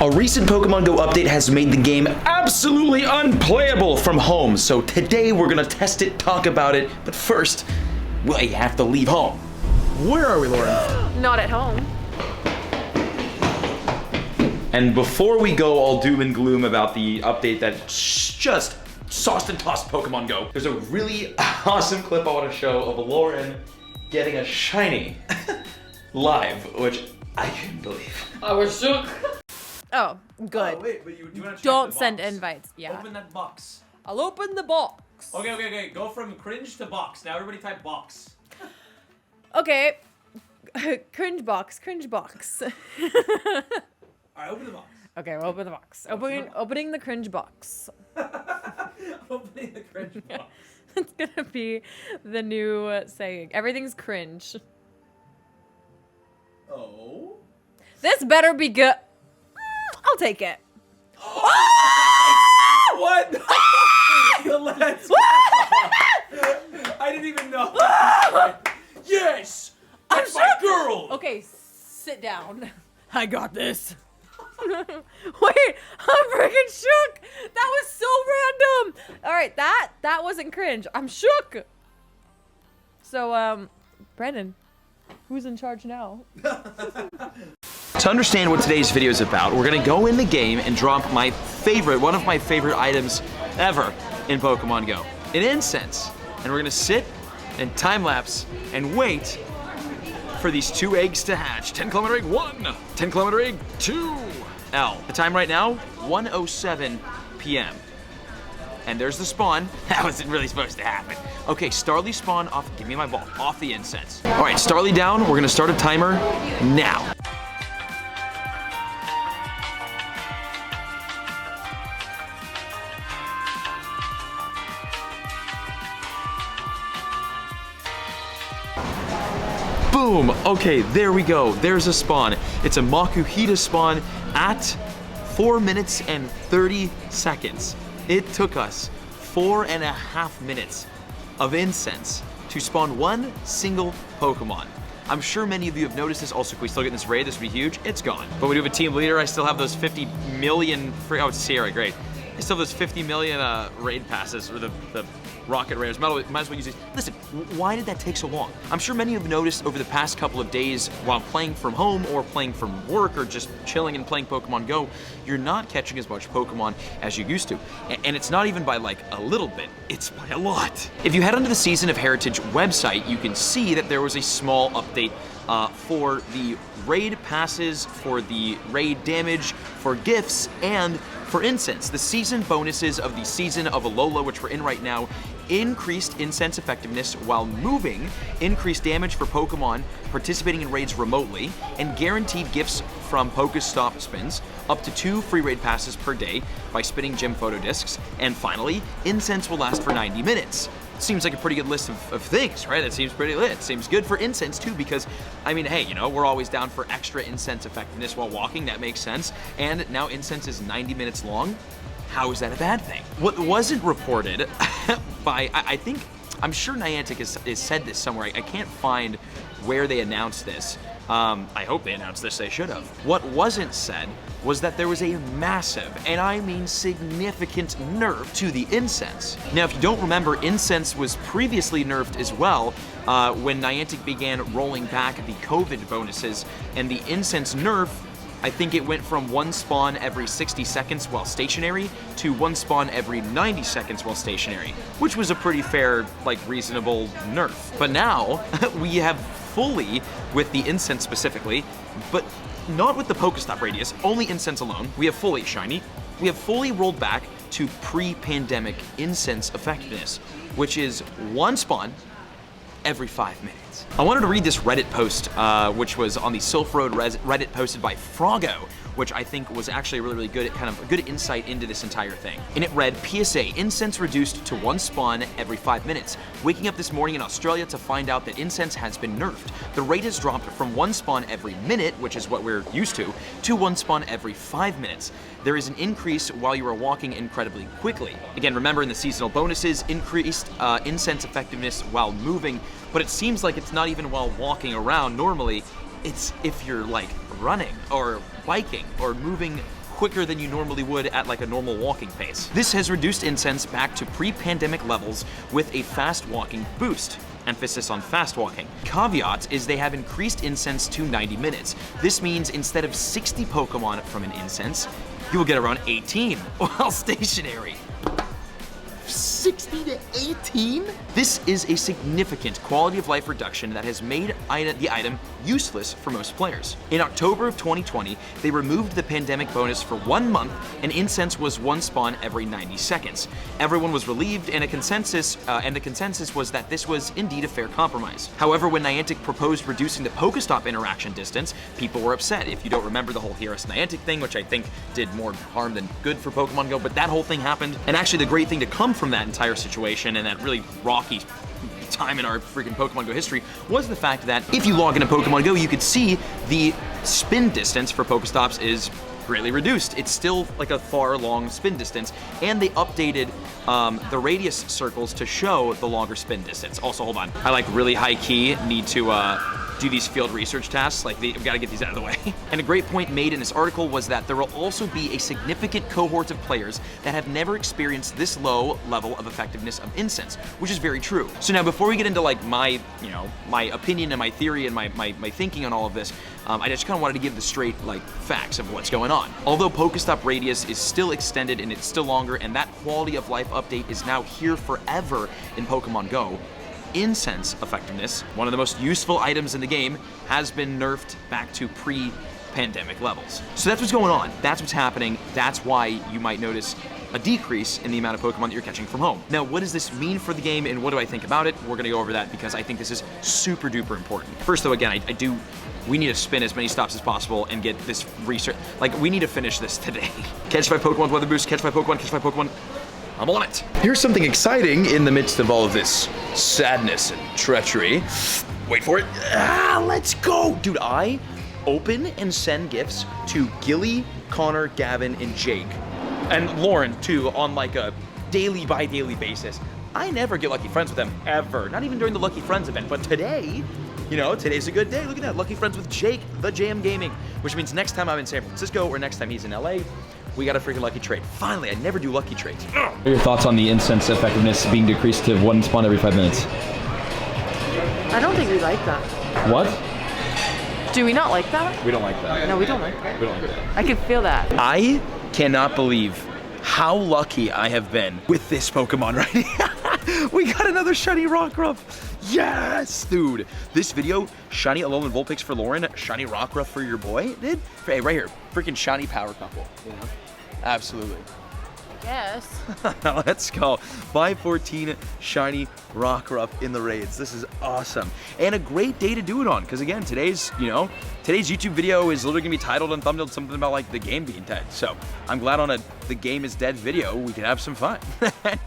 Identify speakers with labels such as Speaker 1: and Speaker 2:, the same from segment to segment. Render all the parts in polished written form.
Speaker 1: A recent Pokemon GO update has made the game absolutely unplayable from home, so today we're gonna test it, talk about it, but first, we have to leave home.
Speaker 2: Where are we, Lauren?
Speaker 3: Not at home.
Speaker 1: And before we go all doom and gloom about the update that just sauced and tossed Pokemon GO, there's a really awesome clip I want to show of Lauren getting a shiny live, which I couldn't believe.
Speaker 3: I was shook. Oh, good.
Speaker 2: Oh, wait, but you do want to check
Speaker 3: Don't
Speaker 2: the
Speaker 3: send
Speaker 2: box.
Speaker 3: invites. Yeah.
Speaker 2: Open that box.
Speaker 3: I'll open the box.
Speaker 2: Okay. Go from cringe to box. Now everybody type box.
Speaker 3: Okay. Cringe box. Cringe box.
Speaker 2: Alright, open the box.
Speaker 3: Okay, we'll open the box. Opening the cringe box.
Speaker 2: Opening the cringe box.
Speaker 3: It's gonna be the new saying. Everything's cringe.
Speaker 2: Oh?
Speaker 3: This better be good. I'll take it.
Speaker 2: What? The lens. I didn't even know. Yes! That's my girl!
Speaker 3: Okay, sit down. I got this. Wait, I'm freaking shook. That was so random. All right, that wasn't cringe. I'm shook. So, Brandon, who's in charge now?
Speaker 1: To understand what today's video is about, we're gonna go in the game and drop one of my favorite items ever in Pokemon GO, an incense. And we're gonna sit and time lapse and wait for these 2 eggs to hatch. 10-kilometer egg 1, 10-kilometer egg 2. L. The time right now, 1:07 p.m. And there's the spawn. That wasn't really supposed to happen. Okay, Starly spawn off, give me my ball, off the incense. All right, Starly down, we're gonna start a timer now. Boom! Okay, there we go. There's a spawn. It's a Makuhita spawn at 4 minutes and 30 seconds. It took us 4.5 minutes of incense to spawn one single Pokemon. I'm sure many of you have noticed this. Also, can we still get this raid? This would be huge. It's gone. But we do have a team leader. I still have those 50 million free. Oh, it's Sierra. Great. I still have those 50 million raid passes, or the rocket rares. Might as well use these. Listen, why did that take so long? I'm sure many have noticed over the past couple of days while playing from home or playing from work or just chilling and playing Pokemon GO, you're not catching as much Pokemon as you used to. And it's not even by like a little bit, it's by a lot. If you head onto the Season of Heritage website, you can see that there was a small update for the raid passes, for the raid damage, for gifts, and for incense. The season bonuses of the Season of Alola, which we're in right now, increased incense effectiveness while moving, increased damage for Pokemon participating in raids remotely, and guaranteed gifts from Pokestop spins, up to 2 free raid passes per day by spinning gym photo discs, and finally, incense will last for 90 minutes. Seems like a pretty good list of things, right? That seems pretty lit. Seems good for incense too, because, I mean, hey, you know, we're always down for extra incense effectiveness while walking. That makes sense. And now incense is 90 minutes long. How is that a bad thing? What wasn't reported by, I'm sure Niantic has said this somewhere. I can't find where they announced this. I hope they announced this, they should have. What wasn't said was that there was a massive, and I mean significant, nerf to the incense. Now, if you don't remember, incense was previously nerfed as well when Niantic began rolling back the COVID bonuses, and the incense nerf, I think it went from 1 spawn every 60 seconds while stationary to 1 spawn every 90 seconds while stationary, which was a pretty fair, like, reasonable nerf. But now, we have fully, with the incense specifically, but not with the Pokestop radius, only incense alone, we have fully shiny, we have fully rolled back to pre-pandemic incense effectiveness, which is 1 spawn every 5 minutes. I wanted to read this Reddit post, which was on the Sylph Road Reddit posted by Froggo, which I think was actually really good, kind of a good insight into this entire thing. And it read, PSA, incense reduced to 1 spawn every 5 minutes. Waking up this morning in Australia to find out that incense has been nerfed. The rate has dropped from 1 spawn every minute, which is what we're used to 1 spawn every 5 minutes. There is an increase while you are walking incredibly quickly. Again, remember in the seasonal bonuses, increased incense effectiveness while moving, but it seems like it's not even while walking around normally. It's if you're like running or biking or moving quicker than you normally would at like a normal walking pace. This has reduced Incense back to pre-pandemic levels with a fast walking boost. Emphasis on fast walking. Caveat is they have increased Incense to 90 minutes. This means instead of 60 Pokemon from an Incense, you will get around 18 while stationary. 60 to 18? This is a significant quality of life reduction that has made the item useless for most players. In October of 2020, they removed the pandemic bonus for 1 month, and Incense was one spawn every 90 seconds. Everyone was relieved, and the consensus was that this was indeed a fair compromise. However, when Niantic proposed reducing the Pokestop interaction distance, people were upset. If you don't remember the whole Hear Us Niantic thing, which I think did more harm than good for Pokemon GO, but that whole thing happened. And actually the great thing to come from that entire situation and that really rocky time in our freaking Pokemon GO history was the fact that if you log into Pokemon GO, you could see the spin distance for Pokestops is greatly reduced. It's still like a far long spin distance, and they updated the radius circles to show the longer spin distance. Also, hold on, I like really high key need to do these field research tasks, like we've got to get these out of the way. And a great point made in this article was that there will also be a significant cohort of players that have never experienced this low level of effectiveness of Incense, which is very true. So now before we get into like my opinion and my theory and my thinking on all of this, I just kind of wanted to give the straight like facts of what's going on. Although Pokestop radius is still extended and it's still longer, and that quality of life update is now here forever in Pokemon GO, Incense effectiveness, one of the most useful items in the game, has been nerfed back to pre-pandemic levels. So that's what's going on. That's what's happening. That's why you might notice a decrease in the amount of Pokemon that you're catching from home. Now, what does this mean for the game and what do I think about it? We're gonna go over that because I think this is super duper important. First though, again, we need to spin as many stops as possible and get this research. Like, we need to finish this today. Catch 5 Pokemon, weather boost, catch 5 Pokemon, catch 5 Pokemon. I'm on it. Here's something exciting in the midst of all of this sadness and treachery. Wait for it. Let's go. Dude, I open and send gifts to Gilly, Connor, Gavin, and Jake. And Lauren, too, on like a daily by daily basis. I never get Lucky Friends with them, ever. Not even during the Lucky Friends event. But today, you know, today's a good day. Look at that. Lucky Friends with Jake, the JM Gaming. Which means next time I'm in San Francisco or next time he's in LA, we got a freaking lucky trade. Finally, I never do lucky trades. What
Speaker 4: are your thoughts on the Incense effectiveness being decreased to 1 spawn every 5 minutes?
Speaker 3: I don't think we like that.
Speaker 4: What?
Speaker 3: Do we not like that?
Speaker 4: We don't like that.
Speaker 3: No, we don't like that.
Speaker 4: We don't like that.
Speaker 3: I can feel that.
Speaker 1: I cannot believe how lucky I have been with this Pokemon right here. We got another shiny Rockruff. Yes, dude. This video, shiny Alola and Vulpix for Lauren, shiny Rockruff for your boy, dude. Hey, right here, freaking shiny power couple, you know? Absolutely.
Speaker 3: Yes.
Speaker 1: Let's go. 514 shiny Rockruff in the raids. This is awesome. And a great day to do it on, because again, today's YouTube video is literally gonna be titled and thumbnailed something about like the game being dead. So I'm glad on the game is dead video, we can have some fun.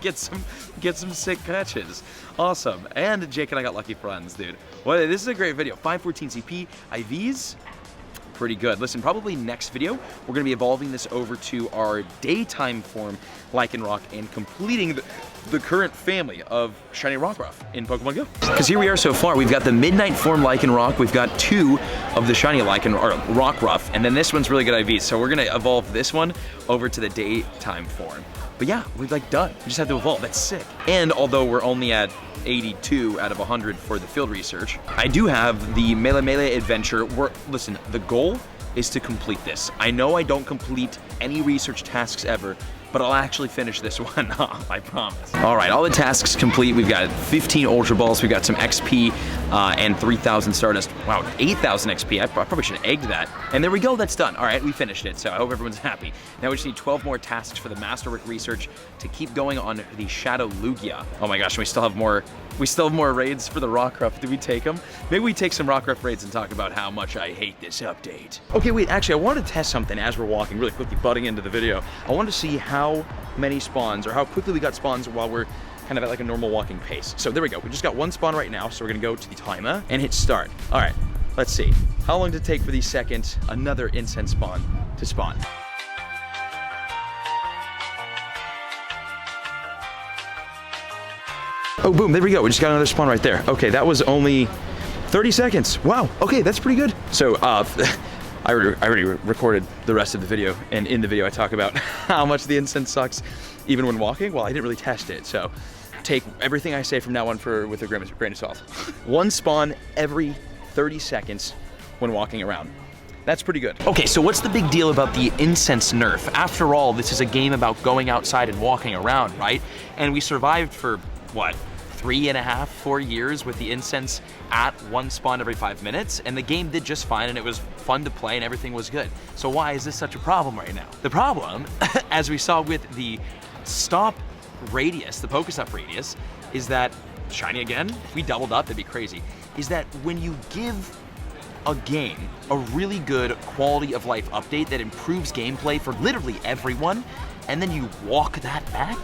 Speaker 1: get some sick catches. Awesome. And Jake and I got lucky friends, dude. Well, this is a great video. 514 CP, IVs. Pretty good. Listen, probably next video, we're gonna be evolving this over to our daytime form Lycanroc and completing the current family of shiny Rockruff in Pokemon GO. Because here we are so far, we've got the midnight form Lycanroc, we've got 2 of the shiny Rockruff, and then this one's really good IV, so we're gonna evolve this one over to the daytime form. But yeah, we're like done. We just have to evolve, that's sick. And although we're only at 82 out of 100 for the field research, I do have the Melee adventure where, listen, the goal is to complete this. I know I don't complete any research tasks ever, but I'll actually finish this one off, I promise. All right, all the tasks complete. We've got 15 Ultra Balls, we've got some XP, and 3,000 Stardust. Wow, 8,000 XP, I probably should have egged that. And there we go, that's done. All right, we finished it, so I hope everyone's happy. Now we just need 12 more tasks for the Masterwork research to keep going on the Shadow Lugia. Oh my gosh, we still have more raids for the Rockruff. Did we take them? Maybe we take some Rockruff raids and talk about how much I hate this update. Okay, wait, actually, I wanted to test something as we're walking, really quickly butting into the video. I wanted to see how many spawns, or how quickly we got spawns while we're kind of at like a normal walking pace. So there we go. We just got 1 spawn right now, so we're gonna go to the timer and hit start. All right, let's see. How long did it take for the second, another Incense spawn to spawn? Oh, boom, there we go. We just got another spawn right there. Okay, that was only 30 seconds. Wow, okay, that's pretty good. So, I I already recorded the rest of the video, and in the video I talk about how much the incense sucks even when walking. Well, I didn't really test it, so take everything I say from now on with a grain of salt. One spawn every 30 seconds when walking around. That's pretty good. Okay, so what's the big deal about the incense nerf? After all, this is a game about going outside and walking around, right? And we survived for, what, 3.5, 4 years with the incense at one spawn every 5 minutes, and the game did just fine, and it was fun to play, and everything was good. So why is this such a problem right now? The problem, as we saw with the stop radius, the Pokestop radius, is that, shiny again, if we doubled up, that'd be crazy, is that when you give a game a really good quality of life update that improves gameplay for literally everyone, and then you walk that back,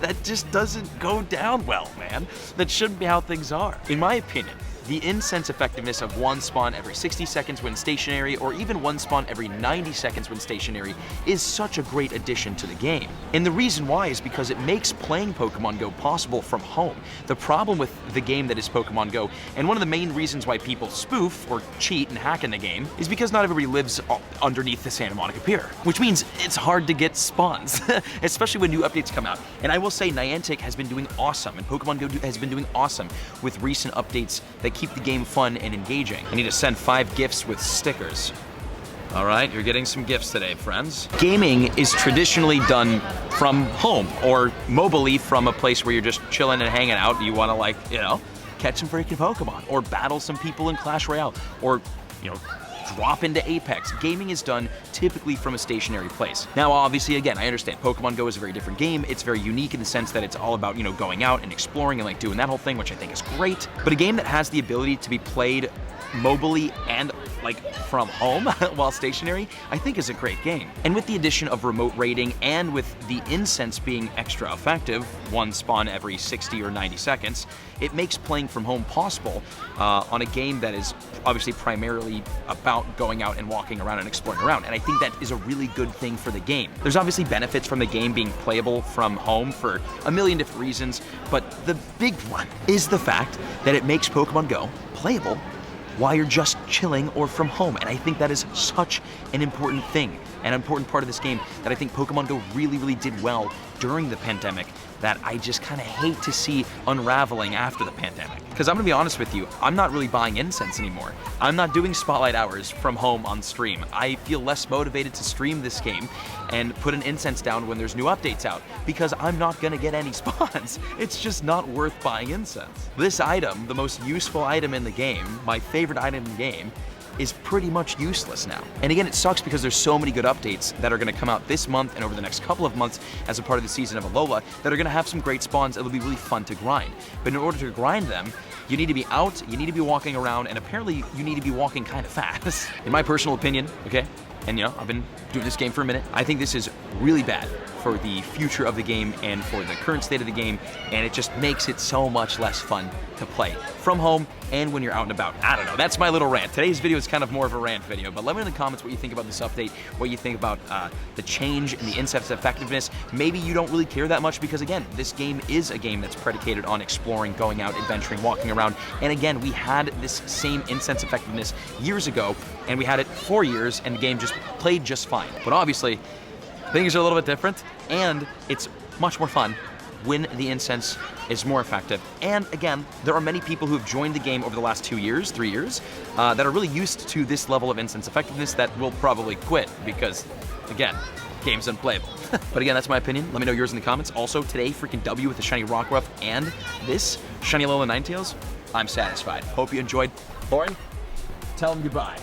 Speaker 1: that just doesn't go down well, man. That shouldn't be how things are. In my opinion, the incense effectiveness of one spawn every 60 seconds when stationary, or even one spawn every 90 seconds when stationary, is such a great addition to the game. And the reason why is because it makes playing Pokemon Go possible from home. The problem with the game that is Pokemon Go, and one of the main reasons why people spoof or cheat and hack in the game, is because not everybody lives underneath the Santa Monica Pier, which means it's hard to get spawns, especially when new updates come out. And I will say Niantic has been doing awesome, and Pokemon Go has been doing awesome with recent updates that keep the game fun and engaging. I need to send 5 gifts with stickers. All right, you're getting some gifts today, friends. Gaming is traditionally done from home or mobilely from a place where you're just chilling and hanging out. You want to, like, you know, catch some freaking Pokemon or battle some people in Clash Royale or, you know, drop into Apex. Gaming is done typically from a stationary place. Now, obviously, again, I understand Pokemon Go is a very different game. It's very unique in the sense that it's all about, you know, going out and exploring and like doing that whole thing, which I think is great. But a game that has the ability to be played mobilely and like from home while stationary, I think is a great game. And with the addition of remote raiding and with the incense being extra effective, one spawn every 60 or 90 seconds, it makes playing from home possible on a game that is obviously primarily about going out and walking around and exploring around. And I think that is a really good thing for the game. There's obviously benefits from the game being playable from home for a million different reasons, but the big one is the fact that it makes Pokemon Go playable while you're just chilling or from home. And I think that is such an important thing, an important part of this game that I think Pokemon Go really, really did well during the pandemic that I just kind of hate to see unraveling after the pandemic. Because I'm gonna be honest with you, I'm not really buying incense anymore. I'm not doing spotlight hours from home on stream. I feel less motivated to stream this game and put an incense down when there's new updates out because I'm not gonna get any spawns. It's just not worth buying incense. This item, the most useful item in the game, my favorite item in the game, is pretty much useless now. And again, it sucks because there's so many good updates that are gonna come out this month and over the next couple of months as a part of the season of Alola that are gonna have some great spawns that'll be really fun to grind. But in order to grind them, you need to be out, you need to be walking around, and apparently you need to be walking kind of fast. In my personal opinion, okay, and you know, I've been doing this game for a minute, I think this is really bad for the future of the game and for the current state of the game, and it just makes it so much less fun to play from home and when you're out and about. I don't know, that's my little rant. Today's video is kind of more of a rant video, but let me know in the comments what you think about this update, what you think about the change in the incense effectiveness. Maybe you don't really care that much because, again, this game is a game that's predicated on exploring, going out, adventuring, walking around, and again, we had this same incense effectiveness years ago, and we had it 4 years, and the game just played just fine. But obviously, things are a little bit different, and it's much more fun when the incense is more effective. And again, there are many people who have joined the game over the last 2 years, 3 years, that are really used to this level of incense effectiveness that will probably quit because, again, game's unplayable. But again, that's my opinion. Let me know yours in the comments. Also, today, freaking W with the shiny Rockruff and this shiny Alola Ninetales. I'm satisfied. Hope you enjoyed. Lauren, tell them goodbye.